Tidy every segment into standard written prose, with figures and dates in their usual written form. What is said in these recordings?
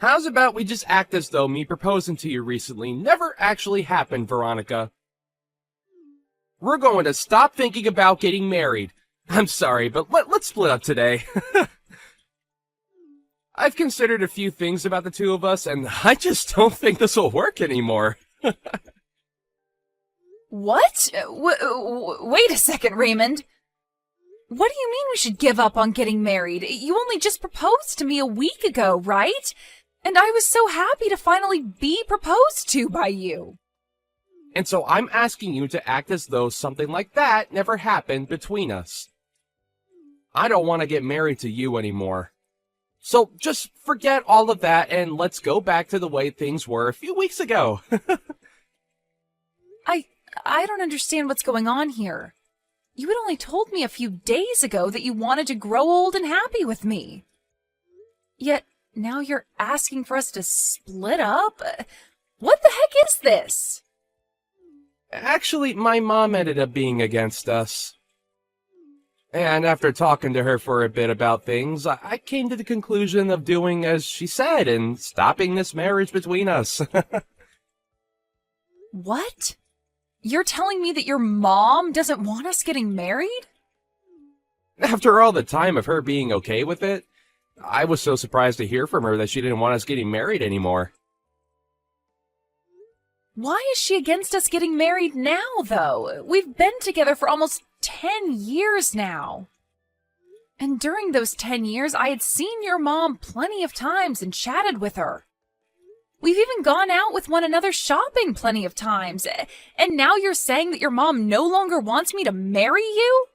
How's about we just act as though me proposing to you recently never actually happened, Veronica? We're going to stop thinking about getting married. I'm sorry, but let's split up today. I've considered a few things about the two of us, and I just don't think this will work anymore. What? Wait a second, Raymond. What do you mean we should give up on getting married? You only just proposed to me a week ago, right? And I was so happy to finally be proposed to by you. And so I'm asking you to act as though something like that never happened between us. I don't want to get married to you anymore. So just forget all of that and let's go back to the way things were a few weeks ago. I don't understand what's going on here. You had only told me a few days ago that you wanted to grow old and happy with me. Yet now you're asking for us to split up? What the heck is this? Actually, my mom ended up being against us. And after talking to her for a bit about things, I came to the conclusion of doing as she said and stopping this marriage between us. What? You're telling me that your mom doesn't want us getting married? After all the time of her being okay with it, I was so surprised to hear from her that she didn't want us getting married anymore. Why is she against us getting married now, though? We've been together for almost 10 years now. And during those 10 years, I had seen your mom plenty of times and chatted with her. We've even gone out with one another shopping plenty of times. And now you're saying that your mom no longer wants me to marry you?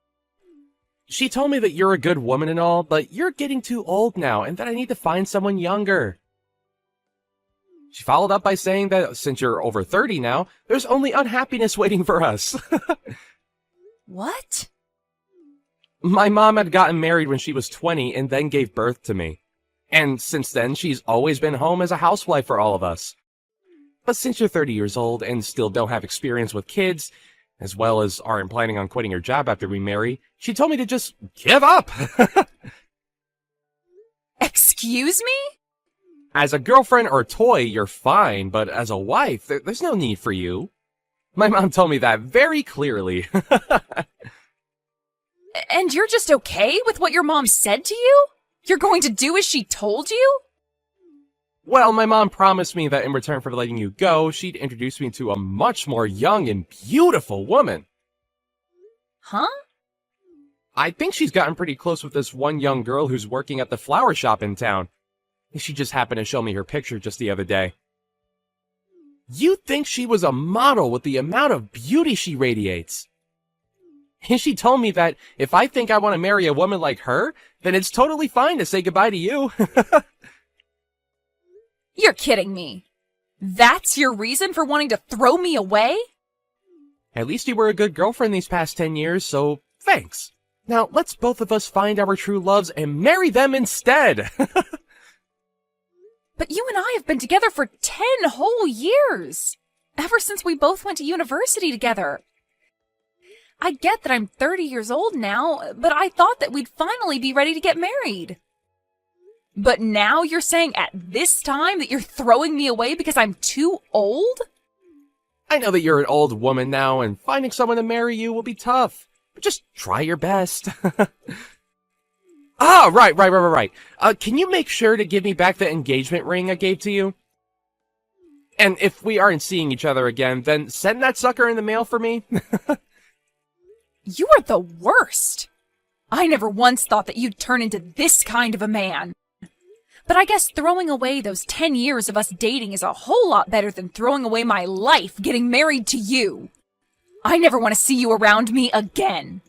She told me that you're a good woman and all, but you're getting too old now and that I need to find someone younger. She followed up by saying that since you're over 30 now, there's only unhappiness waiting for us. What? My mom had gotten married when she was 20 and then gave birth to me. And since then, she's always been home as a housewife for all of us. But since you're 30 years old and still don't have experience with kids, as well as aren't planning on quitting your job after we marry, she told me to just give up. Excuse me? As a girlfriend or toy, you're fine, but as a wife, there's no need for you. My mom told me that very clearly. And you're just okay with what your mom said to you? You're going to do as she told you? Well, my mom promised me that in return for letting you go, she'd introduce me to a much more young and beautiful woman. Huh? I think she's gotten pretty close with this one young girl who's working at the flower shop in town. She just happened to show me her picture just the other day. You'd think she was a model with the amount of beauty she radiates. And she told me that if I think I want to marry a woman like her, then it's totally fine to say goodbye to you. You're kidding me. That's your reason for wanting to throw me away? At least you were a good girlfriend these past 10 years, so thanks. Now let's both of us find our true loves and marry them instead. But you and I have been together for 10 whole years. Ever since we both went to university together. I get that I'm 30 years old now, but I thought that we'd finally be ready to get married. But now you're saying at this time that you're throwing me away because I'm too old? I know that you're an old woman now, and finding someone to marry you will be tough. But just try your best. Ah, right. Can you make sure to give me back the engagement ring I gave to you? And if we aren't seeing each other again, then send that sucker in the mail for me. You are the worst. I never once thought that you'd turn into this kind of a man. But I guess throwing away those 10 years of us dating is a whole lot better than throwing away my life getting married to you. I never want to see you around me again.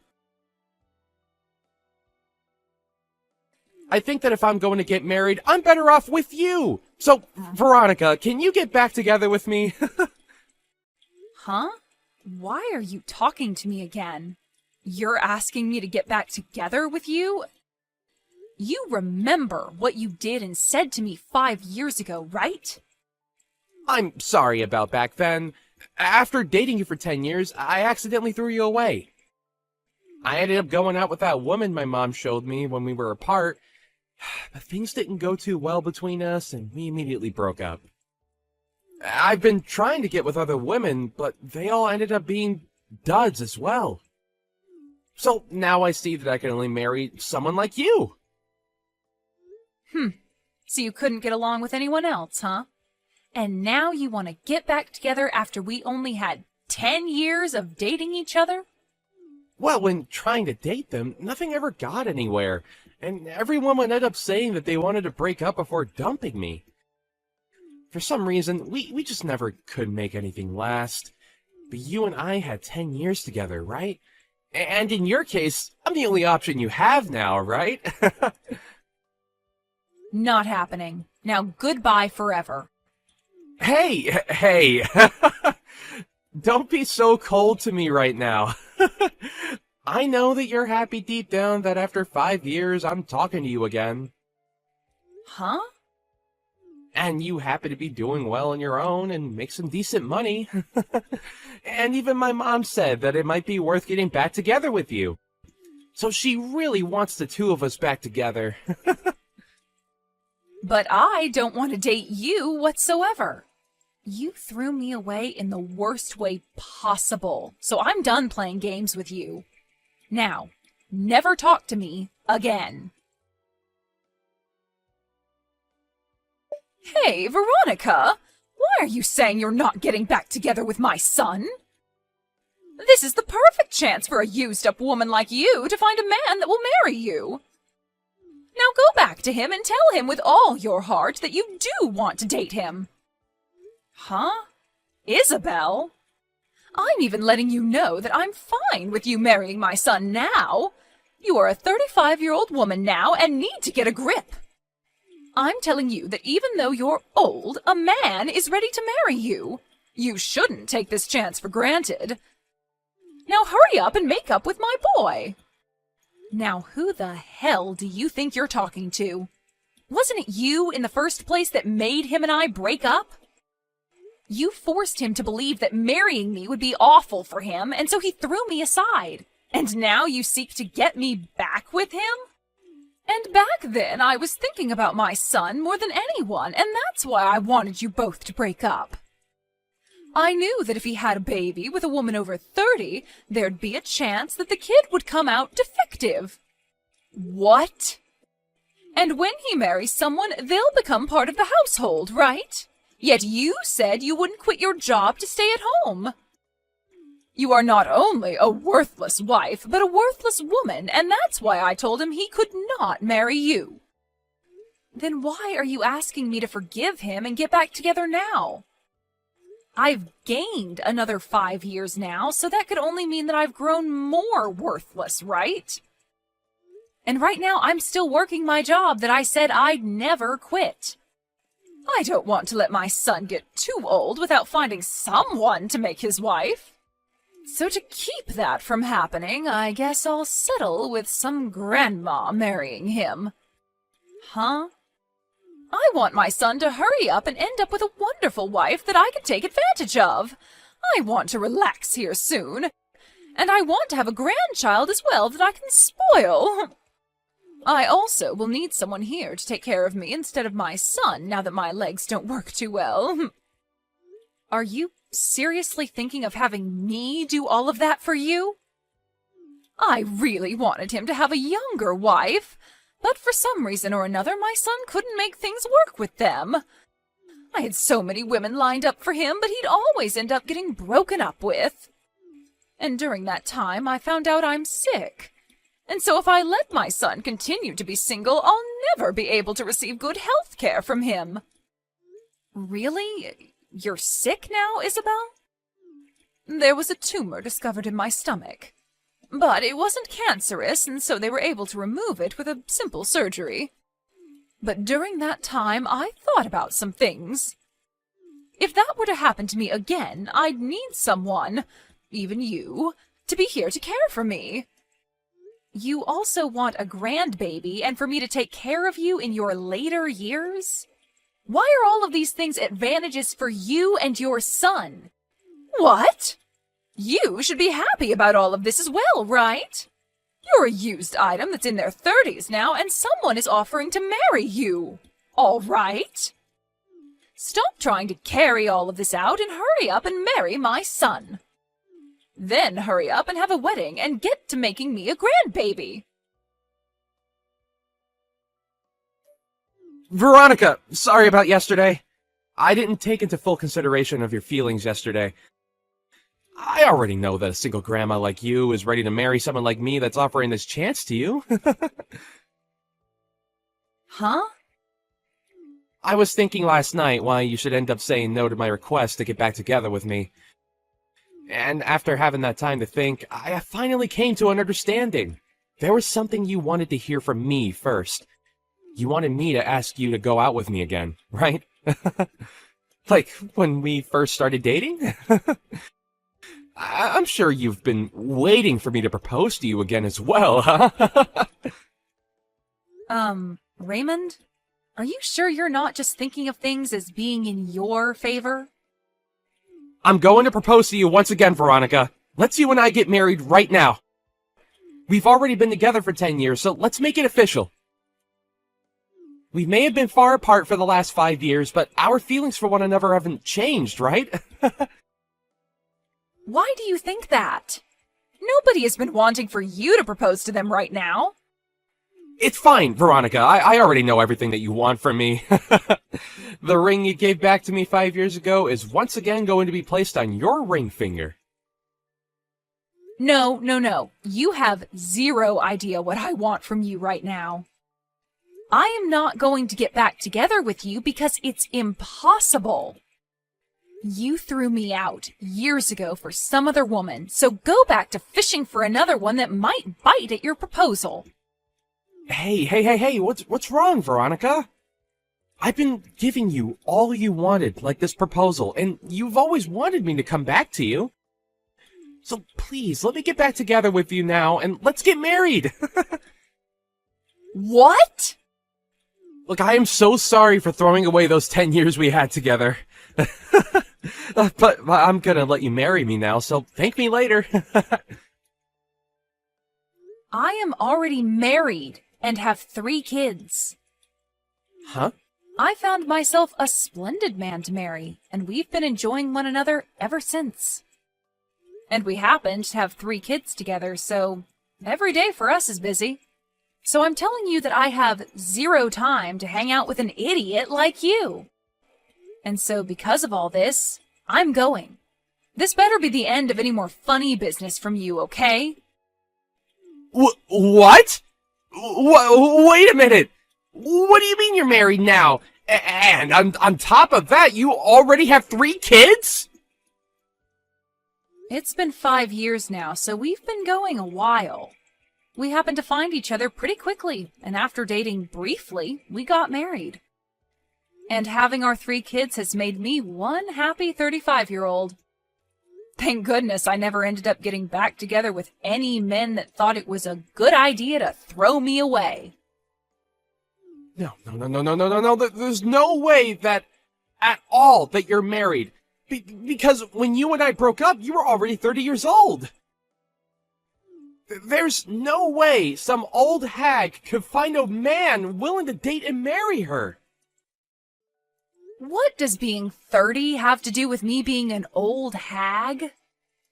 I think that if I'm going to get married, I'm better off with you. So, Veronica, can you get back together with me? Huh? Why are you talking to me again? You're asking me to get back together with you? You remember what you did and said to me 5 years ago, right? I'm sorry about back then. After dating you for 10 years, I accidentally threw you away. I ended up going out with that woman my mom showed me when we were apart, But things didn't go too well between us, and we immediately broke up. I've been trying to get with other women, but they all ended up being duds as well. So now I see that I can only marry someone like you. So you couldn't get along with anyone else, huh? And now you want to get back together after we only had 10 years of dating each other? Well, when trying to date them, nothing ever got anywhere, and everyone would end up saying that they wanted to break up before dumping me. For some reason, we just never could make anything last. But you and I had 10 years together, right? And in your case, I'm the only option you have now, right? Not happening. Now goodbye forever. Hey! Don't be so cold to me right now. I know that you're happy deep down that after 5 years I'm talking to you again. Huh? And you happen to be doing well on your own and make some decent money. And even my mom said that it might be worth getting back together with you. So she really wants the two of us back together. But I don't want to date you whatsoever. You threw me away in the worst way possible, so I'm done playing games with you. Now, never talk to me again. Hey, Veronica! Why are you saying you're not getting back together with my son? This is the perfect chance for a used-up woman like you to find a man that will marry you. Now go back to him and tell him with all your heart that you do want to date him. Huh? Isabel? I'm even letting you know that I'm fine with you marrying my son now. You are a 35-year-old woman now and need to get a grip. I'm telling you that even though you're old, a man is ready to marry you. You shouldn't take this chance for granted. Now hurry up and make up with my boy. Now who the hell do you think you're talking to? Wasn't it you in the first place that made him and I break up? You forced him to believe that marrying me would be awful for him, and so he threw me aside. And now you seek to get me back with him? And back then, I was thinking about my son more than anyone, and that's why I wanted you both to break up. I knew that if he had a baby with a woman over 30, there'd be a chance that the kid would come out defective. What? And when he marries someone, they'll become part of the household, right? Yet you said you wouldn't quit your job to stay at home. You are not only a worthless wife, but a worthless woman, and that's why I told him he could not marry you. Then why are you asking me to forgive him and get back together now? I've gained another 5 years now, so that could only mean that I've grown more worthless, right? And right now I'm still working my job that I said I'd never quit. I don't want to let my son get too old without finding someone to make his wife. So to keep that from happening, I guess I'll settle with some grandma marrying him. Huh? I want my son to hurry up and end up with a wonderful wife that I can take advantage of. I want to relax here soon. And I want to have a grandchild as well that I can spoil. I also will need someone here to take care of me instead of my son now that my legs don't work too well. Are you seriously thinking of having me do all of that for you? I really wanted him to have a younger wife, but for some reason or another my son couldn't make things work with them. I had so many women lined up for him, but he'd always end up getting broken up with. And during that time I found out I'm sick. And so if I let my son continue to be single, I'll never be able to receive good health care from him. Really? You're sick now, Isabel? There was a tumor discovered in my stomach. But it wasn't cancerous, and so they were able to remove it with a simple surgery. But during that time, I thought about some things. If that were to happen to me again, I'd need someone, even you, to be here to care for me. You also want a grandbaby and for me to take care of you in your later years? Why are all of these things advantages for you and your son? What? You should be happy about all of this as well, right? You're a used item that's in their 30s now, and someone is offering to marry you. All right? Stop trying to carry all of this out and hurry up and marry my son. Then hurry up and have a wedding and get to making me a grandbaby. Veronica, sorry about yesterday. I didn't take into full consideration of your feelings yesterday. I already know that a single grandma like you is ready to marry someone like me that's offering this chance to you. Huh? I was thinking last night why you should end up saying no to my request to get back together with me. And after having that time to think, I finally came to an understanding. There was something you wanted to hear from me first. You wanted me to ask you to go out with me again, right? Like when we first started dating? I'm sure you've been waiting for me to propose to you again as well, huh? Raymond? Are you sure you're not just thinking of things as being in your favor? I'm going to propose to you once again, Veronica. Let's you and I get married right now. We've already been together for 10 years, so let's make it official. We may have been far apart for the last 5 years, but our feelings for one another haven't changed, right? Why do you think that? Nobody has been wanting for you to propose to them right now. It's fine, Veronica. I already know everything that you want from me. The ring you gave back to me 5 years ago is once again going to be placed on your ring finger. No. You have zero idea what I want from you right now. I am not going to get back together with you because it's impossible. You threw me out years ago for some other woman, so go back to fishing for another one that might bite at your proposal. Hey, what's wrong, Veronica? I've been giving you all you wanted, like this proposal, and you've always wanted me to come back to you. So please, let me get back together with you now, and let's get married. What? Look, I am so sorry for throwing away those 10 years we had together. But I'm gonna let you marry me now, so thank me later. I am already married and have 3 kids. Huh? I found myself a splendid man to marry, and we've been enjoying one another ever since. And we happen to have 3 kids together, so every day for us is busy. So I'm telling you that I have 0 time to hang out with an idiot like you. And so because of all this, I'm going. This better be the end of any more funny business from you, okay? What? Wait a minute! What do you mean you're married now? And on top of that, you already have 3 kids? It's been 5 years now, so we've been going a while. We happened to find each other pretty quickly, and after dating briefly, we got married. And having our 3 kids has made me one happy 35-year-old. Thank goodness I never ended up getting back together with any men that thought it was a good idea to throw me away. No. There's no way that at all that you're married. Because when you and I broke up, you were already 30 years old. There's no way some old hag could find a man willing to date and marry her. What does being 30 have to do with me being an old hag?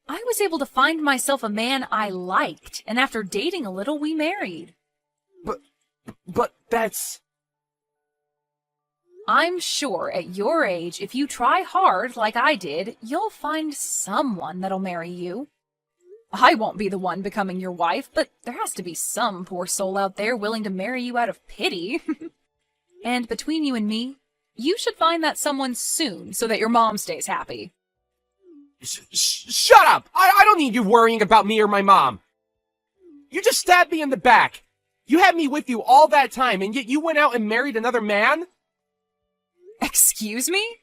I was able to find myself a man I liked, and after dating a little, we married. But that's... I'm sure at your age, if you try hard like I did, you'll find someone that'll marry you. I won't be the one becoming your wife, but there has to be some poor soul out there willing to marry you out of pity. And between you and me, you should find that someone soon so that your mom stays happy. Shut up! I don't need you worrying about me or my mom. You just stabbed me in the back. You had me with you all that time, and yet you went out and married another man? Excuse me?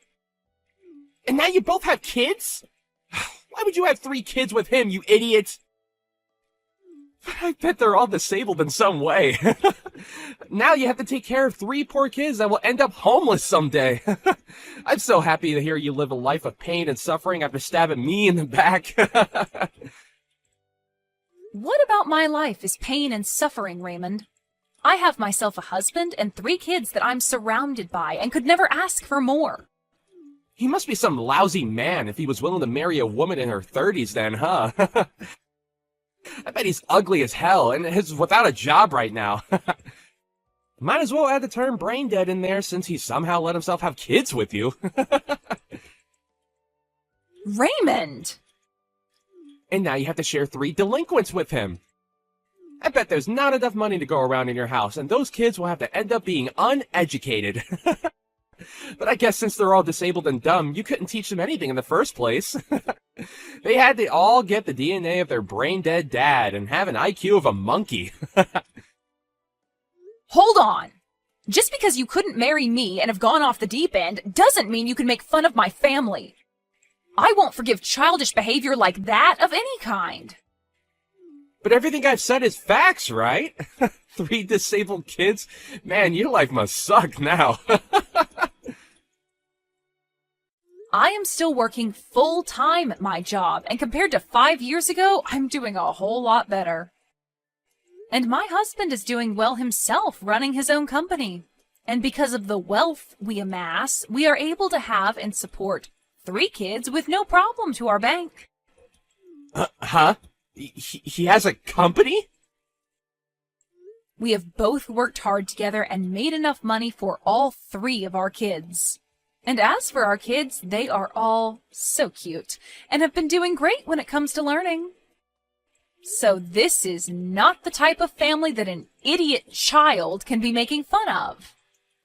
And now you both have kids? Why would you have 3 kids with him, you idiot? I bet they're all disabled in some way. Now you have to take care of 3 poor kids that will end up homeless someday. I'm so happy to hear you live a life of pain and suffering after stabbing me in the back. What about my life is pain and suffering, Raymond? I have myself a husband and 3 kids that I'm surrounded by and could never ask for more. He must be some lousy man if he was willing to marry a woman in her 30s then, huh? I bet he's ugly as hell and is without a job right now. Might as well add the term brain dead in there since he somehow let himself have kids with you. Raymond! And now you have to share 3 delinquents with him. I bet there's not enough money to go around in your house, and those kids will have to end up being uneducated. But I guess since they're all disabled and dumb, you couldn't teach them anything in the first place. They had to all get the DNA of their brain-dead dad and have an IQ of a monkey. Hold on! Just because you couldn't marry me and have gone off the deep end doesn't mean you can make fun of my family. I won't forgive childish behavior like that of any kind. But everything I've said is facts, right? 3 disabled kids? Man, your life must suck now. I am still working full-time at my job, and compared to 5 years ago, I'm doing a whole lot better. And my husband is doing well himself, running his own company. And because of the wealth we amass, we are able to have and support 3 kids with no problem to our bank. Huh? He has a company? We have both worked hard together and made enough money for all 3 of our kids. And as for our kids, they are all so cute and have been doing great when it comes to learning. So this is not the type of family that an idiot child can be making fun of.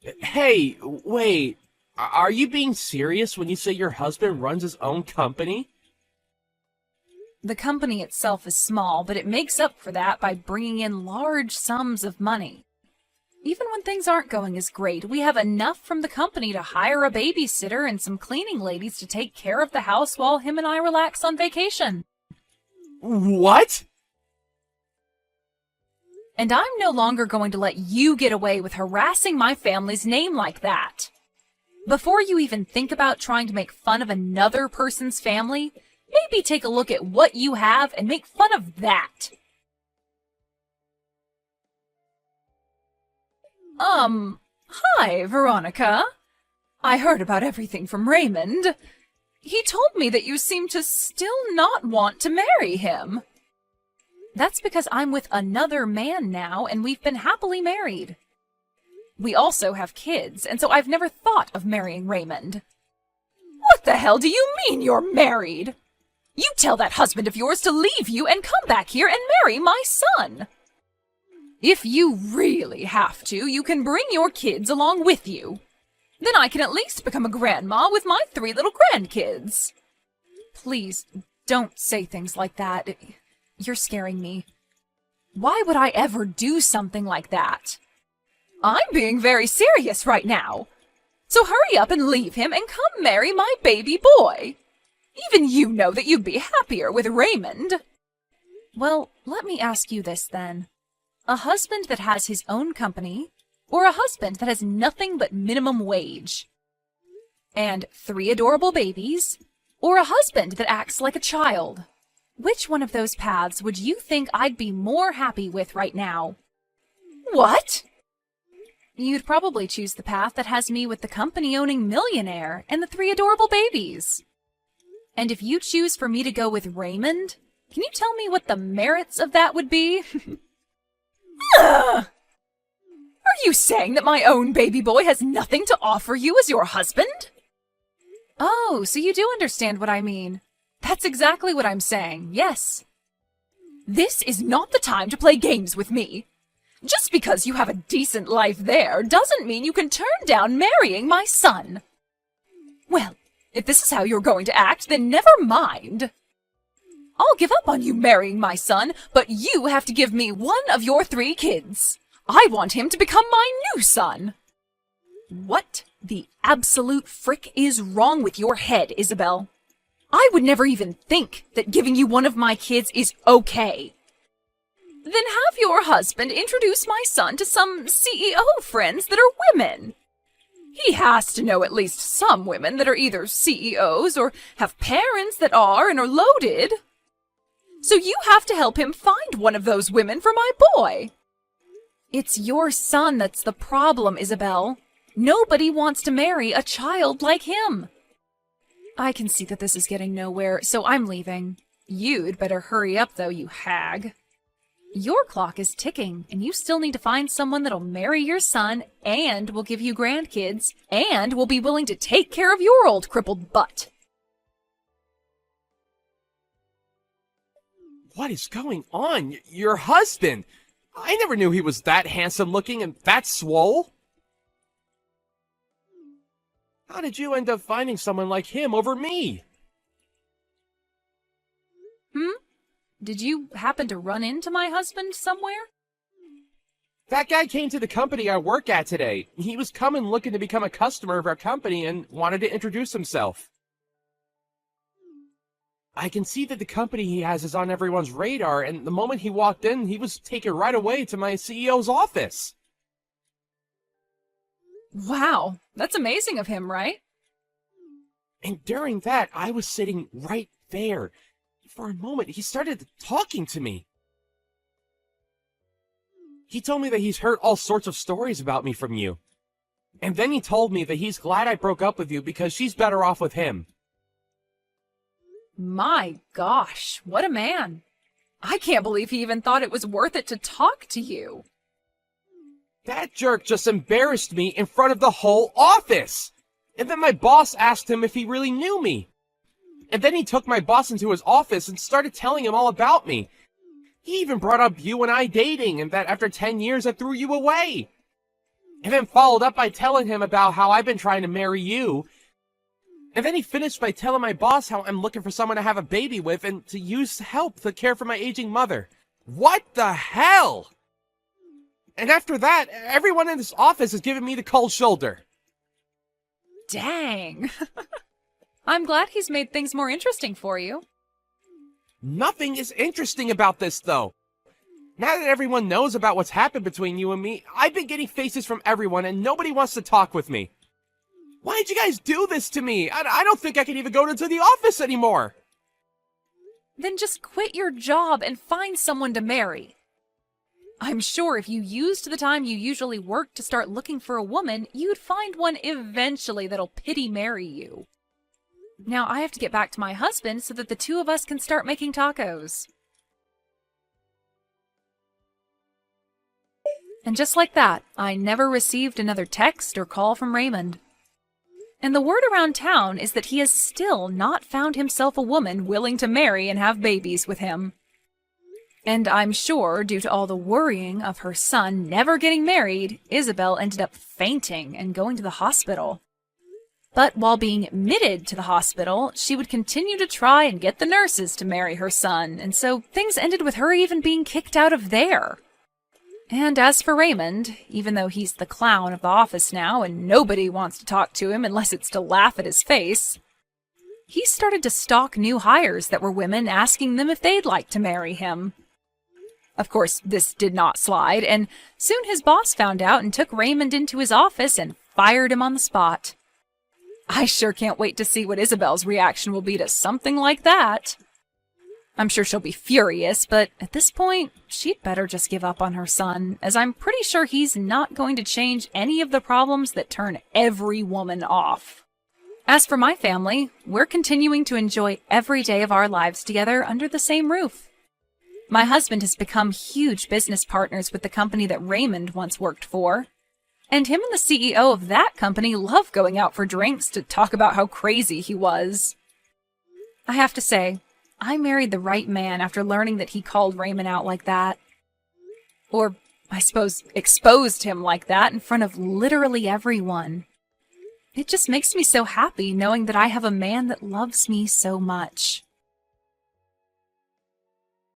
Hey, wait. Are you being serious when you say your husband runs his own company? The company itself is small, but it makes up for that by bringing in large sums of money. Even when things aren't going as great, we have enough from the company to hire a babysitter and some cleaning ladies to take care of the house while him and I relax on vacation. What? And I'm no longer going to let you get away with harassing my family's name like that. Before you even think about trying to make fun of another person's family, maybe take a look at what you have and make fun of that. Hi, Veronica. I heard about everything from Raymond. He told me that you seem to still not want to marry him. That's because I'm with another man now, and we've been happily married. We also have kids, and so I've never thought of marrying Raymond. What the hell do you mean you're married? You tell that husband of yours to leave you and come back here and marry my son. If you really have to, you can bring your kids along with you. Then I can at least become a grandma with my 3 little grandkids. Please, don't say things like that. You're scaring me. Why would I ever do something like that? I'm being very serious right now. So hurry up and leave him and come marry my baby boy. Even you know that you'd be happier with Raymond. Well, let me ask you this then. A husband that has his own company, or a husband that has nothing but minimum wage? And 3 adorable babies, or a husband that acts like a child? Which one of those paths would you think I'd be more happy with right now? What? You'd probably choose the path that has me with the company-owning millionaire and the 3 adorable babies. And if you choose for me to go with Raymond, can you tell me what the merits of that would be? Ugh! Are you saying that my own baby boy has nothing to offer you as your husband? Oh, so you do understand what I mean. That's exactly what I'm saying, yes. This is not the time to play games with me. Just because you have a decent life there doesn't mean you can turn down marrying my son. Well, if this is how you're going to act, then never mind. I'll give up on you marrying my son, but you have to give me one of your 3 kids. I want him to become my new son. What the absolute frick is wrong with your head, Isabel? I would never even think that giving you one of my kids is okay. Then have your husband introduce my son to some CEO friends that are women. He has to know at least some women that are either CEOs or have parents that are and are loaded. So you have to help him find one of those women for my boy. It's your son that's the problem, Isabel. Nobody wants to marry a child like him. I can see that this is getting nowhere, so I'm leaving. You'd better hurry up, though, you hag. Your clock is ticking, and you still need to find someone that'll marry your son, and will give you grandkids, and will be willing to take care of your old crippled butt. What is going on? Your husband! I never knew he was that handsome looking and that swole. How did you end up finding someone like him over me? Did you happen to run into my husband somewhere? That guy came to the company I work at today. He was coming looking to become a customer of our company and wanted to introduce himself. I can see that the company he has is on everyone's radar, and the moment he walked in, he was taken right away to my CEO's office. Wow, that's amazing of him, right? And during that, I was sitting right there. For a moment, he started talking to me. He told me that he's heard all sorts of stories about me from you. And then he told me that he's glad I broke up with you because she's better off with him. My gosh, what a man. I can't believe he even thought it was worth it to talk to you. That jerk just embarrassed me in front of the whole office. And then my boss asked him if he really knew me. And then he took my boss into his office and started telling him all about me. He even brought up you and I dating, and that after 10 years I threw you away. And then followed up by telling him about how I've been trying to marry you. And then he finished by telling my boss how I'm looking for someone to have a baby with and to use help to care for my aging mother. What the hell? And after that, everyone in this office is giving me the cold shoulder. Dang. I'm glad he's made things more interesting for you. Nothing is interesting about this, though. Now that everyone knows about what's happened between you and me, I've been getting faces from everyone and nobody wants to talk with me. Why did you guys do this to me? I don't think I can even go into the office anymore. Then just quit your job and find someone to marry. I'm sure if you used the time you usually work to start looking for a woman, you'd find one eventually that'll pity marry you. Now I have to get back to my husband so that the two of us can start making tacos. And just like that, I never received another text or call from Raymond. And the word around town is that he has still not found himself a woman willing to marry and have babies with him. And I'm sure, due to all the worrying of her son never getting married, Isabel ended up fainting and going to the hospital. But while being admitted to the hospital, she would continue to try and get the nurses to marry her son, and so things ended with her even being kicked out of there. And as for Raymond, even though he's the clown of the office now and nobody wants to talk to him unless it's to laugh at his face, he started to stalk new hires that were women, asking them if they'd like to marry him. Of course, this did not slide, and soon his boss found out and took Raymond into his office and fired him on the spot. I sure can't wait to see what Isabel's reaction will be to something like that. I'm sure she'll be furious, but at this point, she'd better just give up on her son, as I'm pretty sure he's not going to change any of the problems that turn every woman off. As for my family, we're continuing to enjoy every day of our lives together under the same roof. My husband has become huge business partners with the company that Raymond once worked for. And him and the CEO of that company love going out for drinks to talk about how crazy he was. I have to say, I married the right man after learning that he called Raymond out like that. Or, I suppose, exposed him like that in front of literally everyone. It just makes me so happy knowing that I have a man that loves me so much.